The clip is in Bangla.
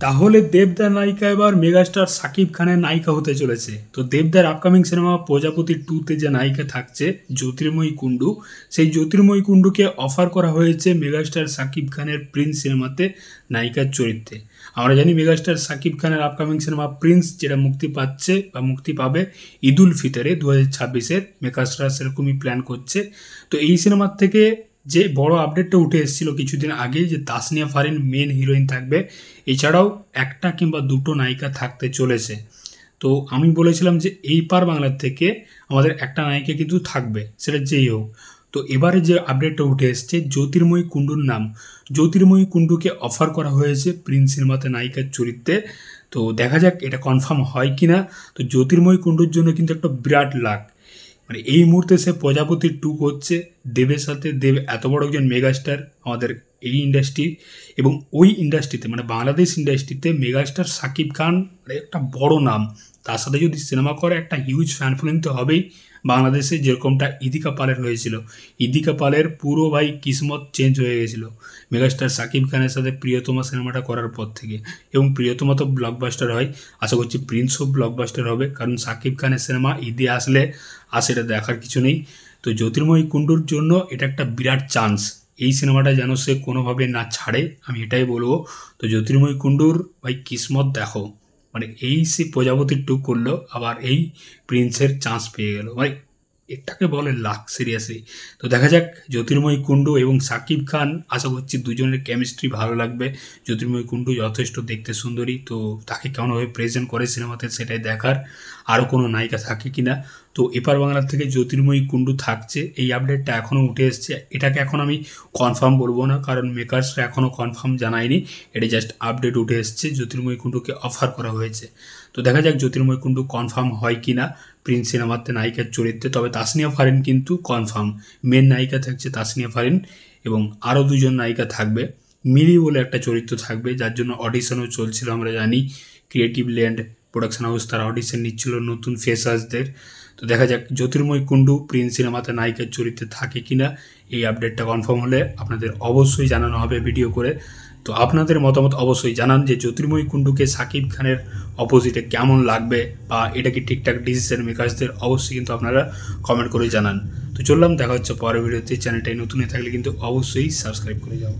তাহলে দেবদার নায়িকা এবার মেগাস্টার সাকিব খানের নায়িকা হতে চলেছে। তো দেবদার আপকামিং সিনেমা প্রজাপতি 2-তে যে নায়িকা থাকছে জ্যোতির্ময়ী কুণ্ডু, সেই জ্যোতির্ময়ী কুণ্ডুকে অফার করা হয়েছে মেগাস্টার সাকিব খানের প্রিন্স সিনেমাতে নায়িকার চরিত্রে। আমরা জানি মেগাস্টার সাকিব খানের আপকামিং সিনেমা প্রিন্স, যেটা মুক্তি পাচ্ছে বা মুক্তি পাবে ঈদুল ফিতরে 2026-এর। মেকার্সরা সেরকমই প্ল্যান করছে। তো এই সিনেমার থেকে যে বড় আপডেটটা উঠে এসেছিল কিছুদিন আগে, যে তাসনিয়া ফারিন মেন হিরোইন থাকবে, এছাড়াও একটা কিংবা দুটো নায়িকা থাকতে চলেছে। তো আমি বলেছিলাম যে এই পার বাংলার থেকে আমাদের একটা নায়িকা কিন্তু থাকবে, সেটা যেই হোক। তো এবারে যে আপডেটটা উঠে এসছে, জ্যোতির্ময়ী কুণ্ডুর নাম, জ্যোতির্ময়ী কুণ্ডুকে অফার করা হয়েছে প্রিন্স সিনেমাতে নায়িকার চরিত্রে। তো দেখা যাক এটা কনফার্ম হয় কি না। তো জ্যোতির্ময়ী কুণ্ডুর জন্য কিন্তু একটা বিরাট লাক, মানে এই মুহূর্তে সে প্রজাপতি 2 করছে দেবের সাথে। দেব এত বড় একজন মেগাস্টার আমাদের এই ইন্ডাস্ট্রি, এবং ওই ইন্ডাস্ট্রিতে মানে বাংলাদেশ ইন্ডাস্ট্রিতে মেগাস্টার সাকিব খান মানে একটা বড় নাম। তার সাথে যদি সিনেমা করে একটা হিউজ ফ্যান ফলোইং তো হবেই বাংলাদেশে, যেরকমটা ইদিকা পালের হয়েছিল। ইদিকা পালের পুরো ভাই কিসমত চেঞ্জ হয়ে গেছিল মেগাস্টার সাকিব খানের সাথে প্রিয়তমা সিনেমাটা করার পর থেকে। এবং প্রিয়তমা তো ব্লকবাস্টার হয়, আশা করছি প্রিন্সও ব্লকবাস্টার হবে, কারণ সাকিব খানের সিনেমা ঈদে আসলে আর সেটা দেখার কিছু নেই। তো জ্যোতির্ময়ী কুণ্ডুর জন্য এটা একটা বিরাট চান্স, এই সিনেমাটা যেন সে কোনোভাবে না ছাড়ে, আমি এটাই বলবো। তো জ্যোতির্ময়ী কুণ্ডুর ভাই কিসমত দেখো, মানে এই সে প্রজাপতি 2 করলো, আবার এই প্রিন্সের চান্স পেয়ে গেল, ভাই এটাকে বলে লাক সিরিয়াসলি। তো দেখা যাক জ্যোতির্ময়ী কুণ্ডু এবং সাকিব খান, আশা করছি দুজনের কেমিস্ট্রি ভালো লাগবে। জ্যোতির্ময়ী কুণ্ডু যথেষ্ট দেখতে সুন্দরী, তো তাকে কেমনভাবে প্রেজেন্ট করে সিনেমাতে সেটাই দেখার। আরও কোনো নায়িকা থাকে কি না। তো এপার বাংলার থেকে জ্যোতির্ময়ী কুণ্ডু থাকছে, এই আপডেটটা এখনও উঠে এসছে। এটাকে এখন আমি কনফার্ম বলবো না, কারণ মেকার্সরা এখনও কনফার্ম জানায়নি, এটা জাস্ট আপডেট উঠে এসছে জ্যোতির্ময়ী কুণ্ডুকে অফার করা হয়েছে। তো দেখা যাক জ্যোতির্ময়ী কুণ্ডু কনফার্ম হয় কি না প্রিন্স সিনেমাতে নায়িকার চরিত্রে। তবে তাসনিয়া ফারিন কিন্তু কনফার্ম, মেন নায়িকা থাকছে তাসনিয়া ফারিন, এবং আরও দুজন নায়িকা থাকবে। মিলি বলে একটা চরিত্র থাকবে, যার জন্য অডিশনও চলছিল আমরা জানি। ক্রিয়েটিভ ল্যান্ড প্রোডাকশন হাউস তারা অডিশন নিচ্ছিল নতুন ফেসার্সদের। তো দেখা যাক জ্যোতির্ময়ী কুণ্ডু প্রিন্স সিনেমাতে নায়িকার চরিত্রে থাকে কিনা। এই আপডেটটা কনফার্ম হলে আপনাদের অবশ্যই জানানো হবে ভিডিও করে। তো আপনাদের মতামত অবশ্যই জানান যে জ্যোতির্ময়ী কুণ্ডুকে সাকিব খানের অপোজিটে কেমন লাগবে, বা এটা কি ঠিকঠাক ডিসিশন মেকার্সদের, অবশ্যই কিন্তু আপনারা কমেন্ট করে জানান। তো চললাম, দেখা হচ্ছে পরের ভিডিওতে। চ্যানেলটাই নতুন হয়ে থাকলে কিন্তু অবশ্যই সাবস্ক্রাইব করে যাও।